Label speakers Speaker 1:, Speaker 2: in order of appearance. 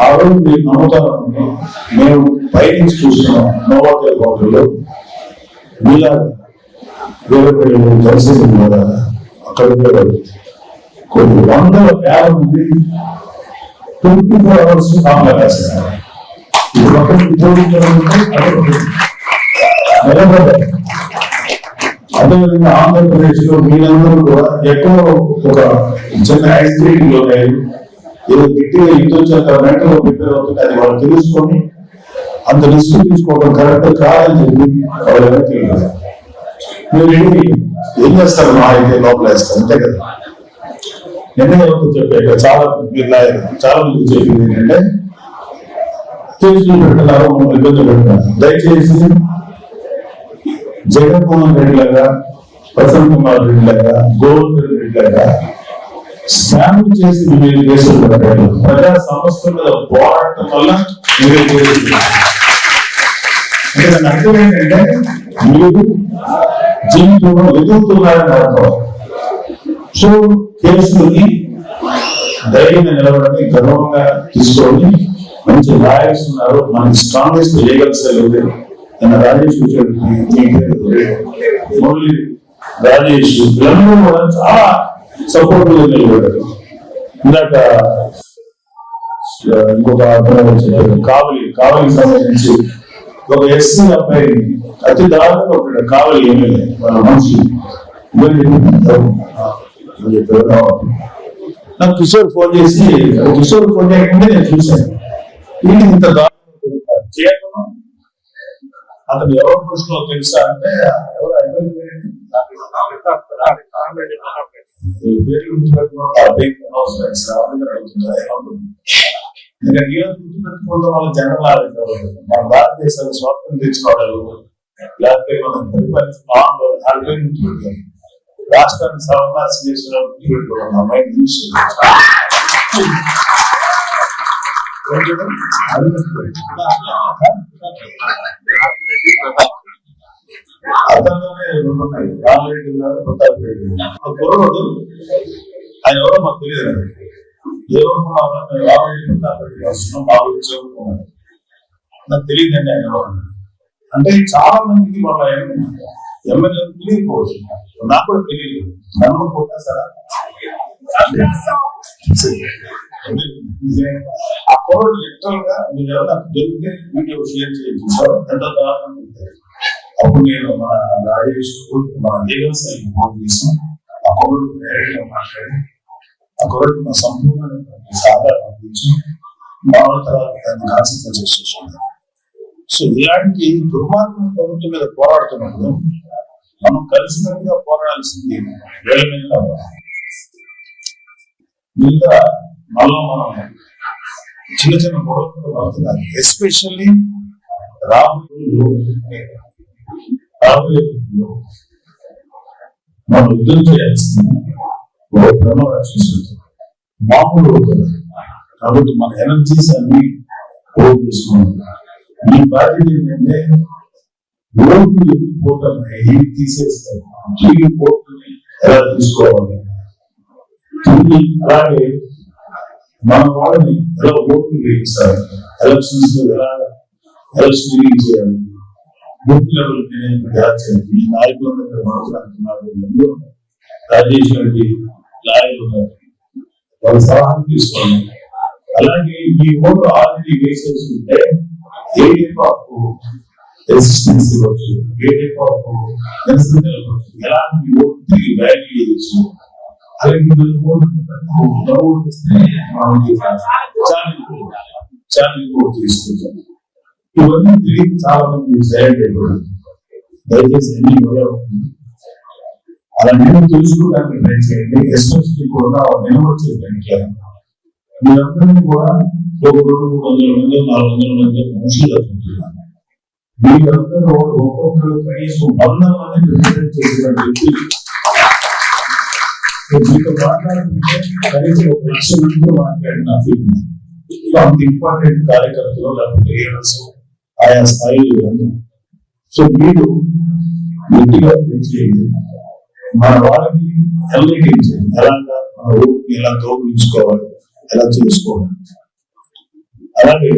Speaker 1: ఆ రోజు మీరు నమ్ముతారని మేము పైనుంచి చూస్తున్నాం. నోవాటెల్ హోటల్లో మీలా వేరే జనసేన కదా అక్కడ కొన్ని వందల వేల మంది 24 hours కాంగ్రెస్ రాశారు. అదేవిధంగా ఆంధ్రప్రదేశ్ లో మీరందరూ కూడా ఎక్కువ ఒక చిన్న యాక్సిడెంట్ లో ఏదో గట్టిగా యుద్ధం చేస్తారు వెంటనే ప్రిపేర్ అవుతుంది. అది వాళ్ళు తెలుసుకొని అంత రిస్క్ తీసుకోవడం కరెక్ట్ కాదని చెప్పి వాళ్ళు ఎవరు తెలియదు. మీరు ఏం చేస్తారు? మా అయితే లోపల వేస్తారు అంతే కదా. నిన్న ఎవరితో చెప్పాక చాలా మంది చెప్పింది ఏంటంటే కేసులు పెడుతున్నారు, మమ్మల్ని ఇబ్బంది పెడుతున్నారు. దయచేసి జగన్మోహన్ రెడ్డి లాగా, ప్రసన్న కుమార్ రెడ్డి లాగా, గోవర్ధన్ రెడ్డి లాగా స్కామ్ చేసి మీరు కేసులు పెట్టారు. ప్రజా సంస్థల మీద పోరాటం వల్ల మీరు కేసులు అంటే దాని అర్థం ఏంటంటే మీరు జీవితంలో ఎదుగుతున్నారని అర్థం. సో కేసులని ధైర్యంగా నిలబడి గర్వంగా తీసుకొని మంచి లాయర్స్ ఉన్నారు. మనకి స్ట్రాంగెస్ట్ లీగల్ సెల్ ఉంది. నిన్న రాజేష్ వచ్చాడు, ఓన్లీ రాజేష్ వీళ్ళందరూ కూడా చాలా సపోర్ట్ గా నిలబడ్డారు. ఇందాక ఇంకొక కావలికి సంబంధించి ఒక ఎస్సీ అబ్బాయి అతి దారుణంగా ఉంటాడు. కావలి ఎమ్మెల్యే వాళ్ళ మనుషులు నాకు కిషోర్ ఫోన్ చేయకుండా నేను చూశాను. వీటి ఇంత దారుణంగా అతను ఎవరి దృష్టిలో తెలుసా అంటే ఎవరు గుర్తుపెట్టుకోవడం వల్ల జనరల్ మన భారతదేశాన్ని స్వాతంత్రం తెచ్చిన వాళ్ళు లేకపోతే మనం పరిపాలించిన గుర్తుపెట్టుకోవాలి. రాష్ట్రాన్ని సర్వనాశం చేసిన గుర్తుపెట్టుకోవాలి. అమ్మాయి అతనిలోనే రెండు ఉన్నాయి, రామరెడ్డి గారు, ప్రతాప్ రెడ్డి గారు. కుర్రోడు ఆయన ఎవరో మాకు తెలియదు. ఏమనుకున్నాను రామరెడ్డి, ప్రతాప్ రెడ్డి వస్తున్నాం మా గురించి ఏమనుకున్నాను నాకు తెలియదండి ఆయన ఎవరు అంటే. చాలా మందికి వాళ్ళ ఎమ్మెల్యే తెలియకపోవచ్చు, నాకు కూడా తెలియదు. నన్ను కొట్టేస్తారా ఆ కోడ్ లిటరల్ గా మీరు ఎవరైనా దొరికితే వీడియో షేర్ చేయొచ్చు సార్. ఎంత దారుణంగా ఉంటుంది. అప్పుడు నేను మన రాజేష్ మన లీగల్ సైడ్ ఫోన్ చేసి ఆ కోడ్ డైరెక్ట్ గా మాట్లాడి ఆ కోడ్ సంపూర్ణ సాధారణ పంపించి మామూలు తర్వాత దాన్ని కాన్సిక్వెన్సెస్ చూసుకున్నాను. సో ఇలాంటి దుర్మార్గం ప్రభుత్వం మీద పోరాడుతున్నప్పుడు మనం కలిసినట్టుగా పోరాడాల్సింది వేల మీద మళ్ళా మనం చిన్న చిన్న గొడవలతో పడుతున్నారు. ఎస్పెషల్లీ రాబోయే మనం యుద్ధం చేయాల్సింది మామూలు అవుతుంది. కాబట్టి మన ఎనర్జీస్ అన్ని పోగు చేసుకోవాలి. మీ బాధ్యత ఏంటంటే ఓట్లు ఎక్కిపోవటం ఏమి తీసేస్తారు, టీవీ పోర్టుని ఎలా తీసుకోవాలి, అలాగే మన వాళ్ళని ఎలా ఓట్లు వేయించాలి, ఎలక్షన్స్ లో ఎలా ఎలక్షన్ చేయాలి, బూత్ లెవెల్ మేనేజ్మెంట్ ఎలా చేయాలి. ఈ నాయకులందరూ మాట్లాడుతున్నారు. రాజేష్ రెడ్డి లాయర్లు ఉన్నారు, వాళ్ళ సలహాలు తీసుకోవాలి. అలాగే ఈ ఓటు ఆల్రెడీ వేసేసుకుంటే ఏ టైప్ ఆఫ్ రెసిస్టెన్స్ ఇవ్వచ్చు, ఏ టైప్ ఆఫ్ నిరసన ఇవ్వచ్చు, ఎలాంటి ఓటు తిరిగి వాల్యూ చేయవచ్చు. అలాగే చాలా ఎక్కువ తీసుకుంటాం. ఇవన్నీ తిరిగి చాలా మంది సైలెంట్ అయిపోయింది. దయచేసి అన్ని అలా నేను తెలుసుకోవడానికి ట్రై చేయండి. ఎస్పెషల్లీ కూడా నిలబడి దానికి మీరందరినీ కూడా ఒక 200-300 మంది 400 మంది మనుషులు అనుకుంటున్నాను. మీరందరూ ఒక్కొక్కరు కనీసం 100 మంది రిప్రజెంట్ చేసేటువంటి మీతో మాట్లాడుతుంటే కనీసం 1 లక్ష మందితో మాట్లాడిన ఫీల్. అంత ఇంపార్టెంట్ కార్యకర్తలు లేకపోతే లీడర్స్ ఆయా స్థాయిలో అందరూ. సో మీరు గట్టిగా చేయండి. మన వాళ్ళకి ఎల్ఐటింగ్ చేయండి. ఎలాగా మన ఊరికి ఎలా తోపించుకోవాలి, ఎలా చేసుకోవాలి. అలాగే